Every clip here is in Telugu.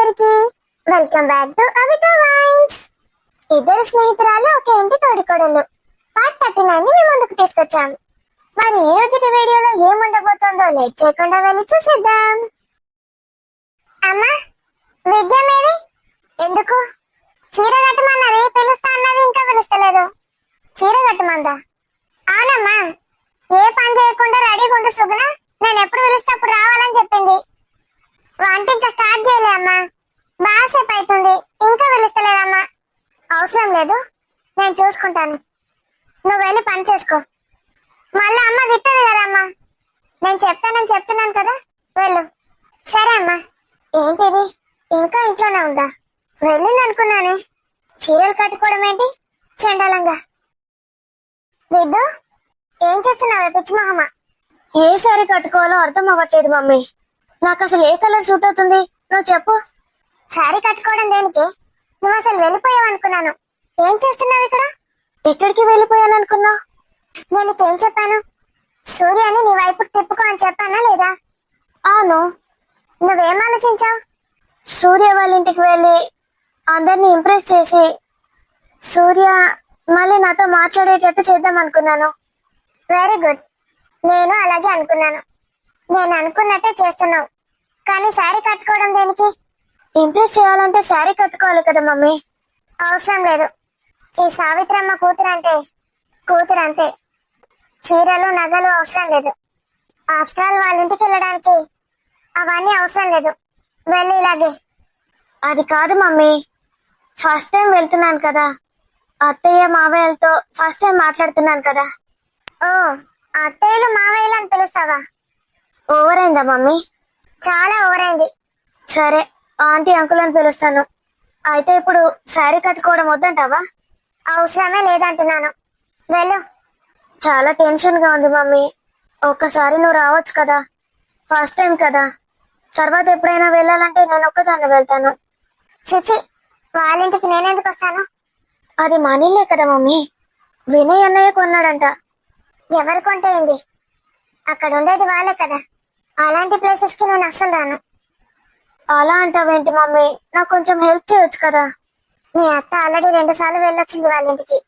అందరికి వెల్కమ్ బ్యాక్ టు అవితా వైన్స్. ఇద్దరు స్నేహితురాలు ఒక ఇంటి తోడికోడలు పార్ట్ 39 మీ ముందుకు తీసుకొచ్చాం. మరి ఈ రోజు వీడియోలో ఏం ఉండబోతోందో లేట్ చేయకుండా వెళ్ళి చూసేద్దాం. అమ్మా, విద్య మీది ఎందుకు చీర కట్టమన్నది? పిలుస్తా అన్నది ఇంకా పిలుస్తలేదు. చీర కట్టమందా? అవునమ్మా, ఏ పని చేయకుండా రెడీగా ఉండు సుగుణ, నేను ఎప్పుడు పిలిస్తే అప్పుడు రావాలని చెప్పింది. వంట ఇంకా స్టార్ట్ చేయలే అమ్మా, బాగాసేపు అవుతుంది, ఇంకా పిలుస్తలేదమ్మా. అవసరం లేదు, నేను చూసుకుంటాను, నువ్వు వెళ్ళి పని చేసుకో. మళ్ళీ అమ్మ తిట్టదు కదమ్మా, నేను చెప్తానని చెప్తున్నాను కదా, వెళ్ళు. సరే అమ్మా. ఏంటిది ఇంకా ఇంట్లోనే ఉందా? వెళ్ళింది అనుకున్నాను. చీరలు కట్టుకోవడం ఏంటి చెండాలంగా. విద్దు, ఏం చేస్తున్నావే పిచ్చి మొహమ్మ? ఏ సారీ కట్టుకోవాలో అర్థం అవ్వట్లేదు మమ్మీ. నాకు అసలు ఏ కలర్ సూట్ అవుతుంది, నువ్వు చెప్పు. శారీ కట్టుకోవడం దేనికి? నువ్వు అసలు వెళ్ళిపోయావు అనుకున్నాను. ఏం చేస్తున్నావు ఇక్కడ? ఎక్కడికి వెళ్ళిపోయాను అనుకున్నా? నేను నీకేం చెప్పాను? సూర్యాని నీ వైపు తిప్పుకో అని చెప్పానా లేదా? అవును. నువ్వేం ఆలోచించావు? సూర్య వాళ్ళ ఇంటికి వెళ్ళి అందరిని ఇంప్రెస్ చేసి సూర్య మళ్ళీ నాతో మాట్లాడేటట్టు చేద్దాం అనుకున్నాను. వెరీ గుడ్, నేను అలాగే అనుకున్నాను. నేను అనుకున్నట్టే చేస్తున్నావు. కానీ శారీ కట్టుకోవడం దేనికి? ఇంప్రెస్ చేయాలంటే శారీ కట్టుకోవాలి కదా మమ్మీ. అవసరం లేదు. ఈ సావిత్రమ్మ కూతురు అంతే. చీరలు నగలు అవసరం లేదు. ఆఫ్టర్ ఆల్ వాళ్ళ ఇంటికి వెళ్ళడానికి అవన్నీ అవసరం లేదు. వెళ్ళి ఇలాగే. అది కాదు మమ్మీ, ఫస్ట్ టైం వెళ్తున్నాను కదా, అత్తయ్య మావయ్యలతో ఫస్ట్ టైం మాట్లాడుతున్నాను కదా. ఓ, అత్తయ్యలు మావయ్యలు అని పిలుస్తావా? ఓవర్ అయిందా మమ్మీ? చాలా ఓవర్ అయింది. సరే, ఆంటీ అంకుల్ అని పిలుస్తాను. అయితే ఇప్పుడు శారీ కట్టుకోవడం వద్దంటావా? అవసరమే లేదంటున్నాను, వెళ్ళు. చాలా టెన్షన్ గా ఉంది మమ్మీ. ఒక్కసారి నువ్వు రావచ్చు కదా, ఫస్ట్ టైం కదా. తర్వాత ఎప్పుడైనా వెళ్ళాలంటే నేను ఒక్కదాన్ని వెళ్తాను. చిచి, వాళ్ళ ఇంటికి నేనెందుకు వస్తాను? అది మనీలే కదా మమ్మీ, వినయ్ అన్నయ్య కొన్నాడంట. ఎవరు కొంటే ఏంది? అక్కడ ఉండేది వాళ్ళే కదా. అలాంటి ప్లేసెస్ కి నేను అస్సలు రాను. అలా అంటావేంటి మమ్మీ, నాకు కొంచెం హెల్ప్ చేయొచ్చు కదా. మీ అత్త ఆల్రెడీ 2 సార్లు వెళ్ళొచ్చింది వాళ్ళ ఇంటికి.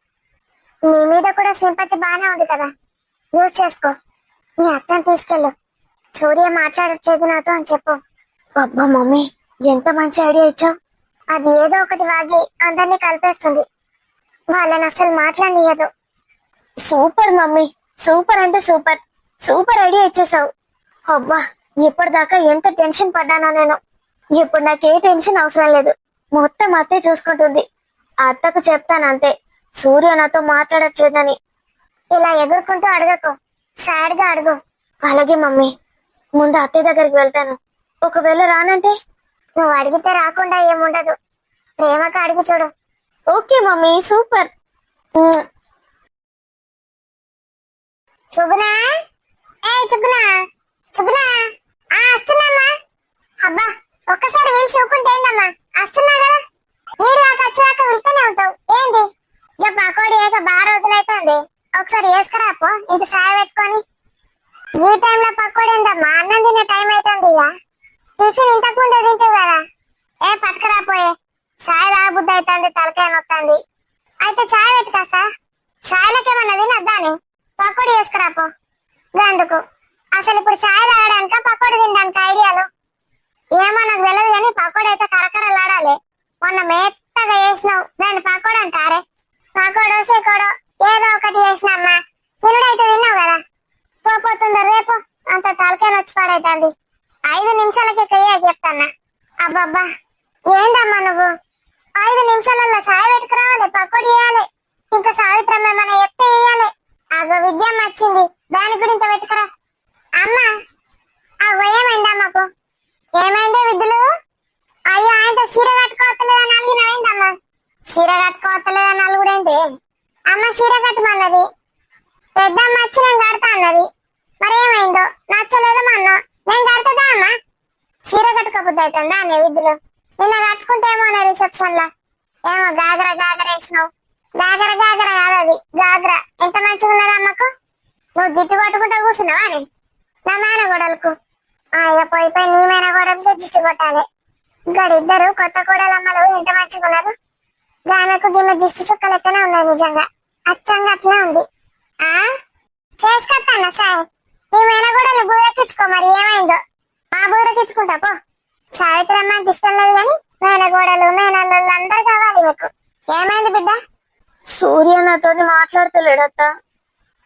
నీ మీద కూడా సింపతి బాగానే ఉంది కదా, యూజ్ చేసుకో. మీ అత్తని తీసుకెళ్ళు. సూర్య మాట్లాడట్లేదు నాతో అని చెప్పు. అబ్బా మమ్మీ, ఎంత మంచి ఐడియా ఇచ్చావు. అది ఏదో ఒకటి వాగి అందరినీ కలిపేస్తుంది. వాళ్ళని అసలు మాట్లాడనీయదు. సూపర్ మమ్మీ, సూపర్ అంటే సూపర్. సూపర్ ఐడియా ఇచ్చేసావు. అబ్బా, ఇప్పటిదాకా ఎంత టెన్షన్ పడ్డానో నేను. ఇప్పుడు నాకే టెన్షన్ అవసరం లేదు, మొత్తం అత్తే చూసుకుంటుంది. అత్తకు చెప్తాను అంతే, సూర్య నాతో మాట్లాడట్లేదని. ఇలా ఎగురుకుంటూ అడగకు, సాడ్ గా అడుగు. అలాగే మమ్మీ, ముందు అత్తయ్య దగ్గరికి వెళ్తాను. ఒకవేళ రానంటే? నువ్వు అడిగితే రాకుండా ఏముండదు, ప్రేమగా అడిగి చూడు. Okay mummy, super. సుగునా, ఏ సుగునా, సుగునా, వస్తున్నామ్మా. అబ్బా, ఒక్కసారి వీలు చూకుంటే ఏందమ్మా, వస్తున్నా కదా. ఈడు దాకా వచ్చేదాకా వెళ్తూనే ఉంటావు ఏంది? ఇక పకోడీ వేయక బాగా రోజులైతుంది, ఒకసారి వేసుకురాపో ఇంత చాయ్ పెట్టుకొని. ఈ టైంలో పకోడీ ఏందమ్మా, అన్నం తినే టైం అవుతుంది. ఇక టిఫిన్ ఇంతకు ముందే తింటావు కదా. పట్టుకురాపోయే, చాయ్ తాగ బుద్ధి అవుతుంది, తలకాయ నొత్తుంది. అయితే చాయ్ పెట్టుకాస్తా. చాయ్లకేమన్నా తినద్దాని, పకోడీ వేసుకురాపో. అందుకు అసలు ఇప్పుడు చాయ్ తాగడానిక పకోడీ తినడానికి ఐడియాలు ఏమో నాకు తెలియదు, కానీ పకోడీ అయితే కరకరలాడాలి. మొన్న మెత్తగా వేసినావు, దాన్ని పకోడీ అంటారే. పకోడో సేకోడో ఏదో ఒకటి వేసినమ్మా, తినుడైతే తిన్నావు కదా. పోతుందో రేపు అంత తలకాయ నొచ్చి పాడైతుంది. 5 నిమిషాలకి క్రియేట్ చెప్తాన్నా. అబ్బబ్బా, ఏందమ్మా నువ్వు 5 నిమిషాలలో చాయ్ పెట్టుకురావాలి, పకోడీ వేయాలి, ఇంకా సావిత్రమ్మ ఏమన్నా చెప్తే వేయాలి. అగో విద్యమ్మ వచ్చింది, దాని గురించి పెట్టుకురా. అమ్మా, ఏమైందా మాకు? ఏమైందే విద్యులు? అయ్యో, ఆయనతో చీర కట్టుకోవట్లేదని అలిగినవేందమ్మా? చీర కట్టుకోవట్లేదని అలుగుడేంటి? అమ్మ చీర కట్టమన్నది, పెద్దమ్మ వచ్చి నేను కడతా అన్నది. మరి ఏమైందో నచ్చలేదు అన్న, నేను కడతదా అమ్మా? చీర కట్టుకోబుద్ది అవుతుందా అనే విద్యులు? నిన్న కట్టుకుంటేమో అనే రిసెప్షన్ లో ఏమో గాగర వేసినావు. గాగర కాదు, అది గాగ్ర. ఎంత మంచిగా ఉన్నది అమ్మకు. నువ్వు జిట్టు కొట్టుకుంటూ కూర్చున్నావా అని నా మేన గొడవలకు. ఇక పోయి నీ మేన గొడవలతో జిట్టు కొట్టాలి. గడిద్దరు కొత్త కోడలమ్మలు ఎంత మంచిగున్నారు. ఆమెకు గిన్నె దిష్టి చుక్క లెక్కనే ఉన్నది నిజంగా. అచ్చంగా అట్లే ఉంది. ఆ చేసుకొస్తాను సాయి. నీ మేనగోడలు బూరెక్కించుకో, మరి ఏమైందో. మా బూరెక్కించుకుంటా పో. సావిత్రమ్మ అంటే ఇష్టం లేదు కానీ మేనగోడలు మేనల్లు అందరు కావాలి మీకు. ఏమైంది బిడ్డ? సూర్య నాతోని మాట్లాడతలేడత్త.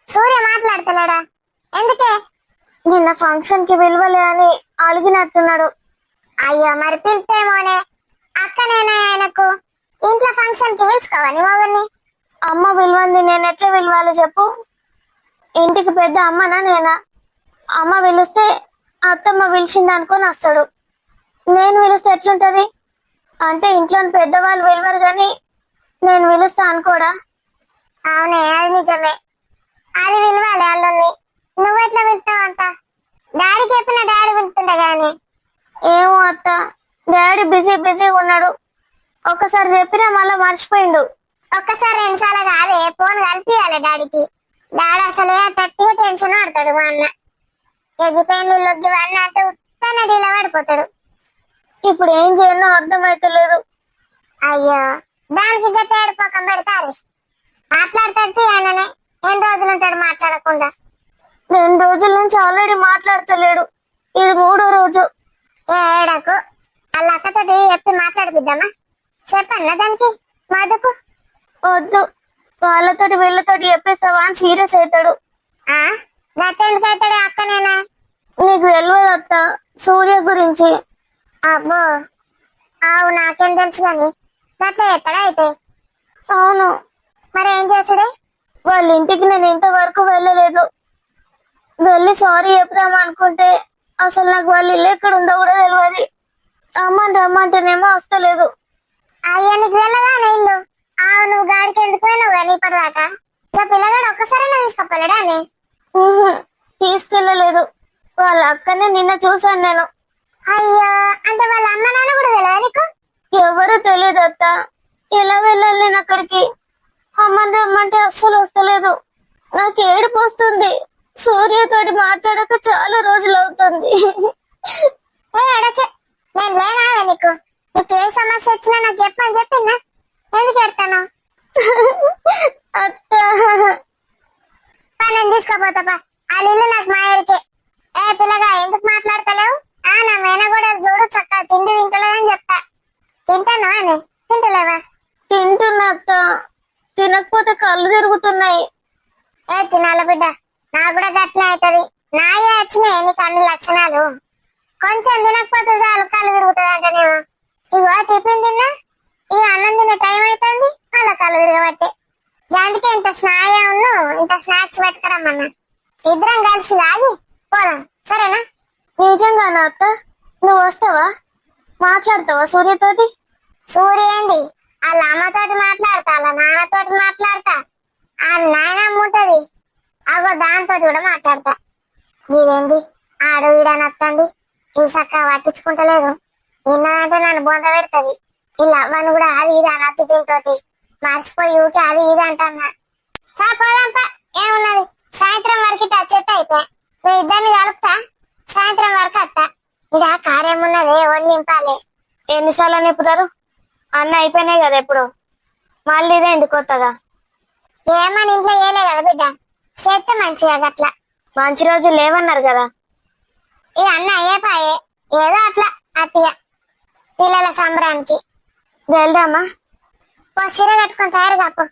సూర్య మాట్లాడతలేడా? ఎందుకే? నిన్న ఫంక్షన్ కి విలువలే అని అలిగినట్టున్నాడు. అయ్యో, మరి పిలితేమోనే. అక్కనేనా ఆయనకు? ఇంట్లో ఫంక్షన్ కి పిలుచుకోవని మొగుడిని. అమ్మ విలువంది నేను ఎట్లా విలువాలో చెప్పు. ఇంటికి పెద్ద అమ్మనా నేనా? అమ్మ పిలిస్తే అత్తమ్మ పిలిచింది అనుకొని వస్తాడు. నేను పిలిస్తే ఎట్లుంటది? అంటే ఇంట్లోని పెద్దవాళ్ళు విలువరు గాని నేను పిలుస్తా అనుకోడా? అవునే, అది నిజమే. అది విలువాలి వాళ్ళని. నువ్వెట్లా పిలుస్తావంట? డాడీకి చెప్పిన డాడీ పిలుతుండే గాని. ఏమో అత్త, డాడీ బిజీ ఉన్నాడు. ఒక్కసారి చెప్పినా మళ్ళా మర్చిపోయిండు. ఒక్కసారి రెండుసార్లు కాదే, ఫోన్ కలిపియాలి డాడీకి. డాడీ అసలే తట్టిగా టెన్షన్ పడతాడు. మా అన్న ఎగిపోయిన లొగ్గి అన్నట్టు తన డీల పడిపోతాడు. ఇప్పుడు ఏం చేయనో అర్థమైతలేదు. అయ్యో, దానికి గట్టి ఏడుపోకం పెడతారు. మాట్లాడతాడు ఆయననే. ఎన్ని రోజులు ఉంటాడు మాట్లాడకుండా? 2 రోజుల నుంచి ఆల్రెడీ మాట్లాడతలేడు. ఇది 3వ రోజు. ఏడకు. వాళ్ళ అక్కతోటి చెప్పి మాట్లాడిపిద్దామా? చెప్పన్నా దానికి మధుకు? వద్దు, వాళ్ళతోటి వీళ్ళతోటి చెప్పేస్తావా అని సీరియస్ అవుతాడు. ఆ గట్టెందుకు అవుతాడు? అక్కనేనా? నీకు తెలియదు అత్త సూర్య గురించి. అబ్బో, ఆవు నాకేం తెలుసు కానీ గట్ల ఎత్తడా అయితే? అవును. మరి ఏం చేసుడే? వాళ్ళ ఇంటికి నేను ఇంతవరకు వెళ్ళలేదు. వెళ్ళి సారీ చెప్దాం అనుకుంటే అసలు నాకు వాళ్ళ ఇల్లు ఎక్కడ ఉందో కూడా తెలియదు. అమ్మని రమ్మంటేనేమో వస్తలేదు. అయ్యో, నీకు వెళ్ళదా ఇల్లు? ఆవు, నువ్వు గాడికి ఎందుకు పోయినావు కానీ ఇప్పటిదాకా? ఇక పిల్లగాడు ఒక్కసారైనా తీసుకపోలేడా అని? తీసుకెళ్ళలేదు. వాళ్ళ అక్కనే నిన్న చూసాను నేను. అయ్యో, అంటే వాళ్ళ అమ్మ నాన్న కూడా తెలియదా నీకు? ఎవరు తెలియదు అత్త. ఎలా వెళ్ళాలి నేను అక్కడికి? అమ్మని రమ్మంటే అస్సలు వస్తలేదు. నాకు ఏడుపు వస్తుంది. సూర్యతోటి మాట్లాడక చాలా రోజులు అవుతుంది. ఏ ఎడకే, నేను లేనావే నీకు? నీకు ఏ సమస్య వచ్చినా నాకు చెప్పని చెప్పిందా? ఎందుకు ఎడతాను? అత్త, నేను తీసుకోపోతాపా. వాళ్ళ ఇల్లు నాకు మా ఎరికే. ఏ పిల్లగా ఎందుకు మాట్లాడతలేవు? నా మేనగోడలు చూడు చక్కగా తిండి తింటలేదని చెప్తా. తింటాను అని తింటలేవా? తింటున్నా అత్త. తినకపోతే కళ్ళు తిరుగుతున్నాయి. ఏ తినాల బిడ్డ, నాకు కూడా గట్లే అవుతుంది. నాయే వచ్చినాయి నీకు అన్ని లక్షణాలు. కొంచెం తినకపోతే చాలు కళ్ళు తిరుగుతుంది అంటేనేమో. ఇగో టిఫిన్ తిన్నా, ఇక అన్నం తిన్న టైం అవుతుంది, అలా కళ్ళు తిరగబట్టే. అందుకే ఇంత స్నాయ ఉన్ను ఇంత స్నాక్స్ పెట్టుకురమ్మన్నా. ఇద్దరం కలిసి తాగి పోదాం, సరేనా? నిజంగానా అత్త? నువ్వు వస్తావా? మాట్లాడతావా సూర్యతోటి? సూర్య ఏంది? వాళ్ళ అమ్మతోటి మాట్లాడతా, వాళ్ళ నాన్నతోటి మాట్లాడతా, ఆ నాయనమ్మ ఉంటది అగో దాంతో కూడా మాట్లాడతా. ఇదేంది ఆడు ఈడనత్తంది, ఇది చక్కగా పట్టించుకుంటలేదు. నిన్నంటే నన్ను బొంద పెడుతుంది. ఇలా అవ్వను కూడా అది ఇది అనద్దు, దీంతోటి మర్చిపోయి ఊకే అది ఇది అంటన్నా. పోదాంపా, ఏమున్నది? సాయంత్రం వరకు చెత్త అయిపోయా. నువ్వు ఇద్దరిని కలుపుతా, సాయంత్రం వరకు వస్తా. ఇక కార్యమున్నదే వండి నింపాలి. ఎన్నిసార్లు నింపుతారు? అన్న అయిపోయినాయి కదా ఎప్పుడు, మళ్ళీ ఇదే ఎందుకు కొత్తగా? ఏమని ఇంట్లో ఏలే కదా బిడ్డ, చేస్తే మంచిగా గట్లా. మంచి రోజులు లేవన్నారు కదా. ఇక అన్న అయ్యేపాయే, ఏదో అట్లా అట్టిగా పిల్లల సంబరానికి. వెళ్దామా? ఓ చీర కట్టుకొని తయారు కాపు.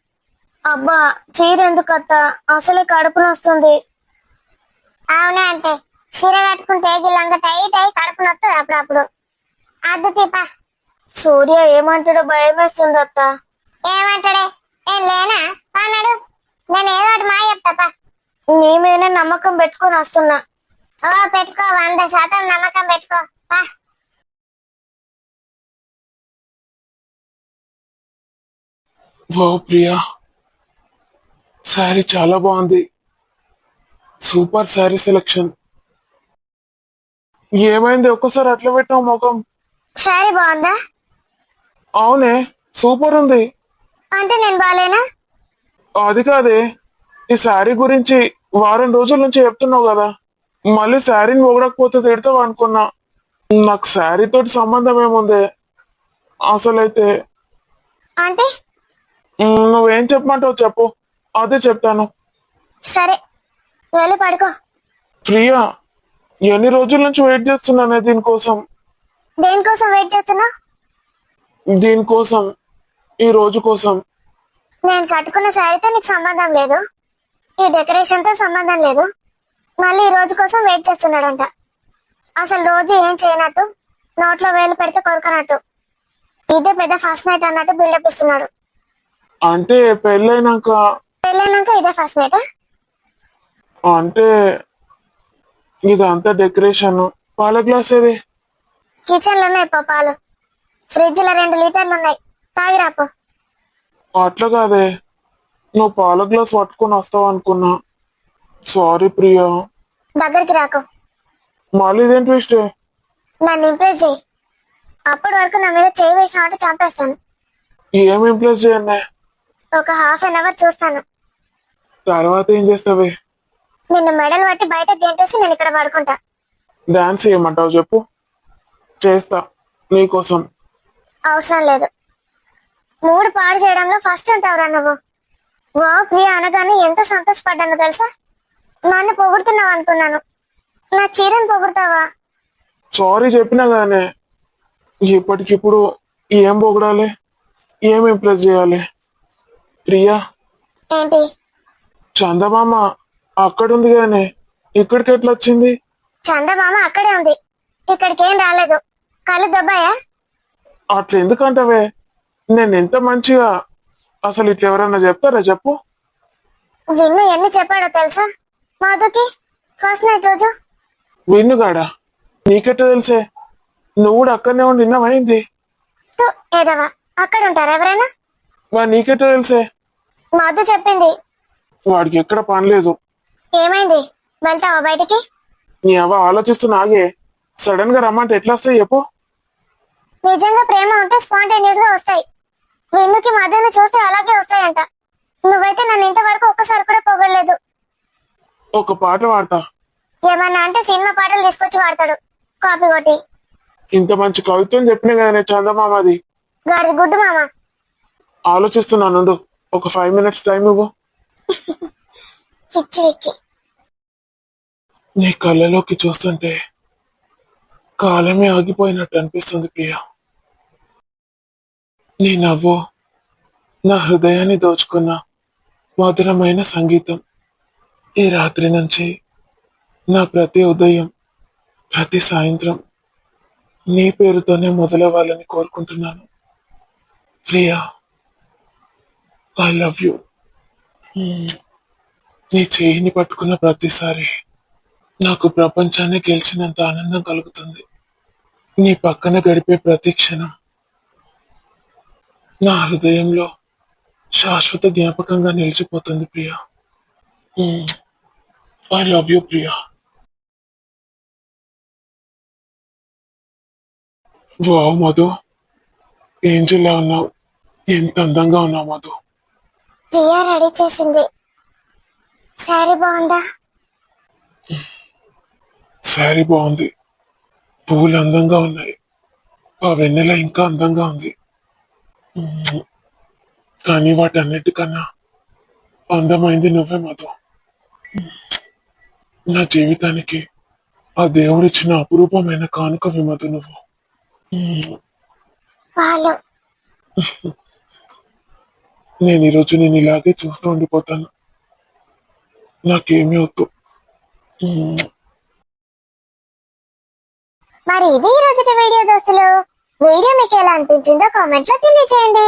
అబ్బా, చీర ఎందుకు అత్త? అసలే కడుపు నొస్తుంది. అవునే, అంటే చీర కట్టుకుంటే గిల్లంగా టైట్ అయి కడుపు నొస్తుంది అప్పుడప్పుడు. అద్దు తీపా. సూర్య ఏమంటాడో భయం వేస్తుంది అత్త. ఏమంటాడే? ఏం లేనా అన్నాడు. నేను ఏదో ఒకటి మా చెప్తాపా. నీ మీదనే నమ్మకం పెట్టుకొని వస్తున్నా. ఓ పెట్టుకో, 100% నమ్మకం పెట్టుకో. పా. వావ్ ప్రియా, శారీ చాలా బాగుంది. Super sari selection. ఏమైంది ఒక్కసారి అట్లా పెట్టావు ముఖం? సారీ బాగుందా? అవునే, సూపర్ ఉంది. అంటే నేను బాలేనా? అది కాదే, ఈ శారీ గురించి వారం రోజుల నుంచి చెప్తున్నావు కదా, మళ్ళీ శారీని పొగడకపోతే తిడతావు అనుకున్నా. నాకు శారీ తోటి సంబంధం ఏముంది? అసలైతే అంటే నువ్వేం చెప్పమంటావు చెప్పు, అదే చెప్తాను. సరే వెళ్ళి పడుకో. ప్రియా, ఎన్ని రోజుల నుంచి వెయిట్ చేస్తున్నానే దీనికోసం. దేనికోసం వెయిట్ చేస్తున్నా? దీనికోసం, ఈ రోజు కోసం. నేను కట్టుకున్న శారీతో నీకు సంబంధం లేదు, ఈ డెకరేషన్ తో సంబంధం లేదు, మళ్ళీ ఈ రోజు కోసం వెయిట్ చేస్తున్నాడంట. అసలు రోజు ఏం చేయనట్టు, నోట్లో వేలు పెడితే కొరకనట్టు, ఇదే పెద్ద ఫస్ట్ నైట్ అన్నట్టు బిల్డప్ ఇస్తున్నాడు. అంటే పెళ్ళైనాక? పెళ్ళైనాక ఇదే ఫస్ట్ నైట్? అంటే ఇదంతా డెకరేషన్. పాల గ్లాస్ ఏది? కిచెన్ లో ఉన్నాయి పాలు, ఫ్రిడ్జ్ లో 2 లీటర్లు ఉన్నాయి, తాగిరాపో. అట్లా కాదే, నువ్వు పాల గ్లాస్ పట్టుకొని వస్తావు అనుకున్నా. సారీ ప్రియా. దగ్గరికి రాకు, మళ్ళీ ఇదేం ట్విస్ట్? నన్ను ఇంప్రెస్ చేయి. అప్పటి వరకు నా మీద చేయి వేసినట్టు చంపేస్తాను. ఏం ఇంప్రెస్ చేయన్నే? ఒక ½ an hour చూస్తాను, తర్వాత ఏం చేస్తావే? నిన్ను మెడలు పట్టి బయట గెంటేసి నేను ఇక్కడ పడుకుంటా. డాన్స్ చేయమంటావు చెప్పు, చేస్తా నీకోసం. అవసరం లేదు, మూడు పాడు చేయడంలో ఫస్ట్ ఉంటావురా నువ్వు. వా ప్రియ అనగానే ఎంత సంతోషపడ్డాను తెలుసా? నన్ను పొగుడుతున్నావు అనుకున్నాను, నా చీరను పొగుడుతావా? సారీ చెప్పినా గానే ఇప్పటికిప్పుడు ఏం పొగడాలి, ఏం ఇంప్రెస్ చేయాలి? ప్రియా, ఏంటి? చందమామ అక్కడుంది గానే ఇక్కడికి ఎట్లా వచ్చింది? చందమామ అక్కడే ఉంది, ఇక్కడికేం రాలేదు. కళ్ళు దెబ్బాయా? అట్లా ఎందుకంటావే? నేను ఎంత మంచిగా, అసలు ఇట్లా ఎవరన్నా చెప్తారా చెప్పు? విన్ను ఎన్ని చెప్పాడో తెలుసా మాధుకి ఫస్ట్ నైట్ రోజు? విన్నుగాడా? నీకెట్లా తెలిసే? నువ్వు కూడా అక్కడనే ఉండి నిన్నమైంది. ఏదవా, అక్కడ ఉంటారా ఎవరైనా? నీకెట్లా తెలిసే? మాధు చెప్పింది. వాడికి ఎక్కడ పని లేదు. ఏమైంది, వెళ్తావా బయటికి? నీ అవ్వ ఆలోచిస్తున్నా ఆగే, సడన్ గా రమ్మంటే ఎట్లా వస్తాయి చెప్పు? నిజంగా ప్రేమ ఉంటే స్పాంటేనియస్ గా వస్తాయి. విన్నుకి మధ్యను చూస్తే అలాగే వస్తాయంట. నువ్వైతే నన్ను ఇంతవరకు ఒక్కసారి కూడా పొగడలేదు. ఒక పాట పాడతా. ఏమన్నా అంటే సినిమా పాటలు తీసుకొచ్చి వాడతాడు కాపీ కొట్టి. ఇంత మంచి కవిత్వం చెప్పినా కదా చందమామది. గాడి గుడ్డు మామ. ఆలోచిస్తున్నాను, ఒక 5 minutes టైం ఇవ్వు. పిచ్చి విక్కి. నీ కళ్ళలోకి చూస్తుంటే కాలమే ఆగిపోయినట్టు అనిపిస్తుంది ప్రియా. నీ నవ్వు నా హృదయాన్ని దోచుకున్న మధురమైన సంగీతం. ఈ రాత్రి నుంచి నా ప్రతి ఉదయం, ప్రతి సాయంత్రం నీ పేరుతోనే మొదలవ్వాలని కోరుకుంటున్నాను ప్రియా. I love you. నీ చేయిని పట్టుకున్న ప్రతిసారి నాకు ప్రపంచాన్ని గెలిచినంత ఆనందం కలుగుతుంది. నీ పక్కన గడిపే ప్రతి క్షణం నా హృదయంలో శాశ్వత జ్ఞాపకంగా నిలిచిపోతుంది Priya. I love you Priya. Wow Madhu, Angela ఉన్నావు, ఎంత అందంగా ఉన్నావు మధు. ప్రియా రెడీ చేసింది. శారీ బాగుందా? శారీ బాగుంది, పువ్వులు అందంగా ఉన్నాయి, ఆ వెన్నెల ఇంకా అందంగా ఉంది. కానీ వాటన్నిటికన్నా అందమైంది నువ్వే మధు. నా జీవితానికి ఆ దేవుడిచ్చిన అపురూపమైన కానుకవి మధు నువ్వు. వాళ్ళు నేను ఈరోజు నేను ఇలాగే చూస్తూ ఉండిపోతాను, నాకేమీ వద్దు. మరి ఇది ఈ రోజు వీడియో దోస్తులు. వీడియో మీకు ఎలా అనిపించిందో కామెంట్ లో తెలియజేయండి.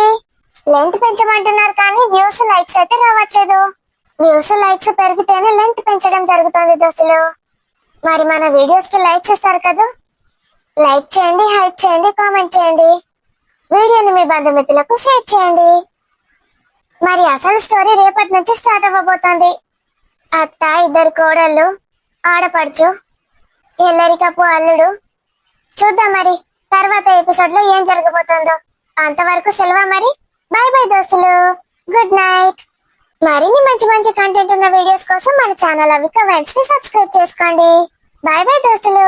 లెంత్ పెంచమంటున్నారు కానీ వ్యూస్ లైక్స్ అయితే రావట్లేదు. వ్యూస్ లైక్స్ పెరిగితేనే లెంత్ పెంచడం జరుగుతుంది దోస్తులు. మరి మన వీడియోస్ కి లైక్స్ ఇస్తారు కదా, లైక్ చేయండి, హైప్ చేయండి, కామెంట్ చేయండి, వీడియోని మీ బంధుమిత్రులకు షేర్ చేయండి. మరి అసలు స్టోరీ రేపటి నుంచి స్టార్ట్ అవ్వబోతోంది. అత్త, 2 కోడళ్ళు, ఆడపడుచు, ఎల్లరికపు అల్లుడు. చూద్దాం మరి తర్వాత ఎపిసోడ్ లో ఏం జరగబోతుందో. అంతవరకు సెలవా మరి. బై బై దోస్తులు, గుడ్ నైట్. మరిన్ని మంచి మంచి కంటెంట్ ఉన్న వీడియోస్ కోసం మన ఛానల్ అవిక వెంటనే సబ్స్క్రైబ్ చేసుకోండి. బై బై దోస్తులు.